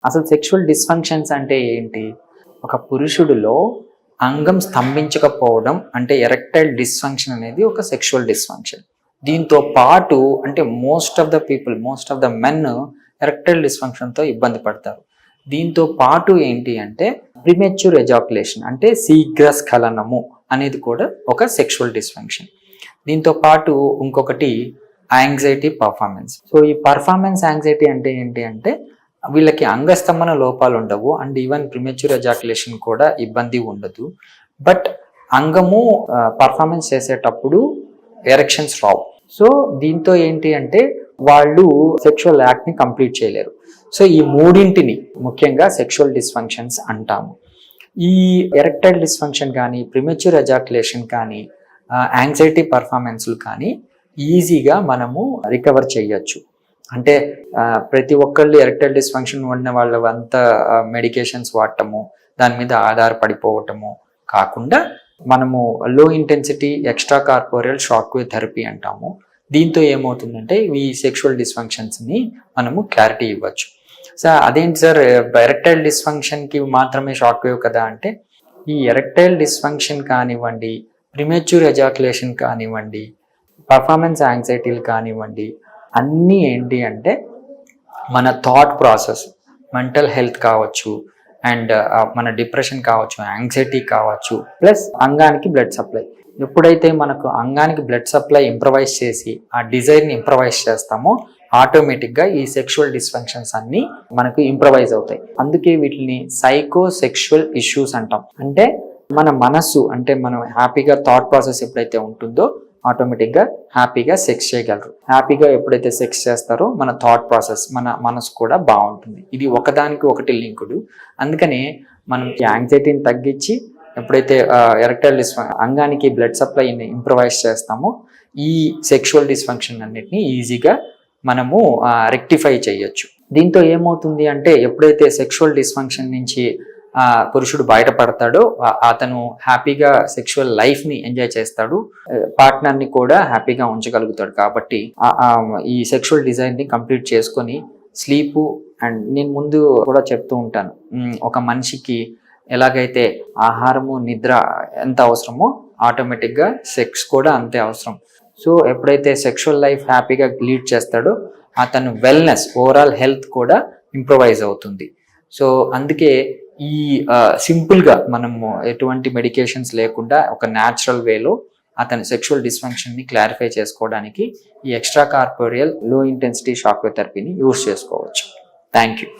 అసలు sexual dysfunctions అంటే ఏంటి? ఒక పురుషుడిలో అంగం స్తంభించకపోవడం అంటే ఎరెక్టైల్ డిస్ఫంక్షన్ అనేది ఒక సెక్షువల్ డిస్ఫంక్షన్. దీంతో పాటు అంటే most of the men erectile డిస్ఫంక్షన్తో ఇబ్బంది పడతారు. దీంతో పాటు ఏంటి అంటే ప్రిమెచ్యూర్ ఎజాకులేషన్ అంటే శీఘ్రస్ఖలనము అనేది కూడా ఒక సెక్షువల్ డిస్ఫంక్షన్. దీంతో పాటు ఇంకొకటి యాంగ్జైటీ పర్ఫార్మెన్స్. సో ఈ పర్ఫార్మెన్స్ యాంగ్జైటీ అంటే ఏంటి అంటే వీళ్ళకి అంగస్తంభన లోపాలు ఉండవు అండ్ ఈవెన్ ప్రిమెచ్యూర్ ఎజాకులేషన్ కూడా ఇబ్బంది ఉండదు. బట్ అంగము పర్ఫార్మెన్స్ చేసేటప్పుడు ఎరెక్షన్స్ రావు. సో దీంతో ఏంటి అంటే వాళ్ళు సెక్షువల్ యాక్ట్ని కంప్లీట్ చేయలేరు. సో ఈ మూడింటిని ముఖ్యంగా సెక్షువల్ డిస్ఫంక్షన్స్ అంటాము. ఈ ఎరెక్టైల్ డిస్ఫంక్షన్ కానీ ప్రిమెచ్యూర్ ఎజాకులేషన్ కానీ యాంగ్జైటీ పర్ఫార్మెన్స్లు కానీ ఈజీగా మనము రికవర్ చేయొచ్చు. అంటే ప్రతి ఒక్కళ్ళు ఎరెక్టైల్ డిస్ఫంక్షన్ ఉన్న వాళ్ళంతా మెడికేషన్స్ వాడటము, దాని మీద ఆధారపడిపోవటము కాకుండా మనము లో intensity extra corporeal shock wave therapy అంటాము. దీంతో ఏమవుతుందంటే ఈ సెక్షువల్ డిస్ఫంక్షన్స్ని మనము క్లారిటీ ఇవ్వచ్చు. సార్ అదేంటి సార్ ఎరెక్టైల్ డిస్ఫంక్షన్కి మాత్రమే షాక్ వేవ్ కదా అంటే, ఈ ఎరెక్టైల్ డిస్ఫంక్షన్ కానివ్వండి, ప్రిమెచ్యూర్ ఎజాకులేషన్ కానివ్వండి, పర్ఫార్మెన్స్ యాంగ్జైటీలు కానివ్వండి, అన్నీ ఏంటి అంటే మన థాట్ ప్రాసెస్, మెంటల్ హెల్త్ కావచ్చు అండ్ మన డిప్రెషన్ కావచ్చు, యాంగ్జైటీ కావచ్చు, ప్లస్ అంగానికి బ్లడ్ సప్లై. ఎప్పుడైతే మనకు అంగానికి బ్లడ్ సప్లై ఇంప్రవైజ్ చేసి ఆ డిజైర్ని ఇంప్రవైజ్ చేస్తామో ఆటోమేటిక్గా ఈ సెక్షువల్ డిస్ఫంక్షన్స్ అన్నీ మనకు ఇంప్రవైజ్ అవుతాయి. అందుకే వీటిని సైకో సెక్షువల్ ఇష్యూస్ అంటాం. అంటే మన మనస్సు అంటే మనం హ్యాపీగా థాట్ ప్రాసెస్ ఎప్పుడైతే ఉంటుందో ఆటోమేటిక్గా హ్యాపీగా సెక్స్ చేయగలరు. హ్యాపీగా ఎప్పుడైతే సెక్స్ చేస్తారో మన థాట్ ప్రాసెస్, మన మనసు కూడా బాగుంటుంది. ఇది ఒకదానికి ఒకటి లింకుడు. అందుకనే మనం యాంగ్జైటీని తగ్గించి ఎప్పుడైతే ఎరెక్టైల్ అంగానికి బ్లడ్ సప్లైని ఇంప్రవైజ్ చేస్తామో ఈ సెక్షువల్ డిస్ఫంక్షన్ అన్నిటిని ఈజీగా మనము రెక్టిఫై చేయొచ్చు. దీంతో ఏమవుతుంది అంటే ఎప్పుడైతే సెక్షువల్ డిస్ఫంక్షన్ నుంచి పురుషుడు బయటపడతాడో అతను హ్యాపీగా సెక్షువల్ లైఫ్ని ఎంజాయ్ చేస్తాడు, పార్ట్నర్ని కూడా హ్యాపీగా ఉంచగలుగుతాడు. కాబట్టి ఈ సెక్షువల్ డిజైన్ని కంప్లీట్ చేసుకొని స్లీపు అండ్ నేను ముందు కూడా చెప్తూ ఉంటాను, ఒక మనిషికి ఎలాగైతే ఆహారము నిద్ర ఎంత అవసరమో ఆటోమేటిక్గా సెక్స్ కూడా అంతే అవసరం. సో ఎప్పుడైతే సెక్షువల్ లైఫ్ హ్యాపీగా లీడ్ చేస్తాడో అతను వెల్నెస్, ఓవరాల్ హెల్త్ కూడా ఇంప్రూవైజ్ అవుతుంది. సో అందుకే ఈ సింపుల్గా మనము ఎటువంటి మెడికేషన్స్ లేకుండా ఒక న్యాచురల్ వేలో అతని సెక్షువల్ డిస్ఫంక్షన్ని క్లారిఫై చేసుకోవడానికి ఈ extra corporeal low intensity shock wave థెరపీని యూజ్ చేసుకోవచ్చు. Thank you.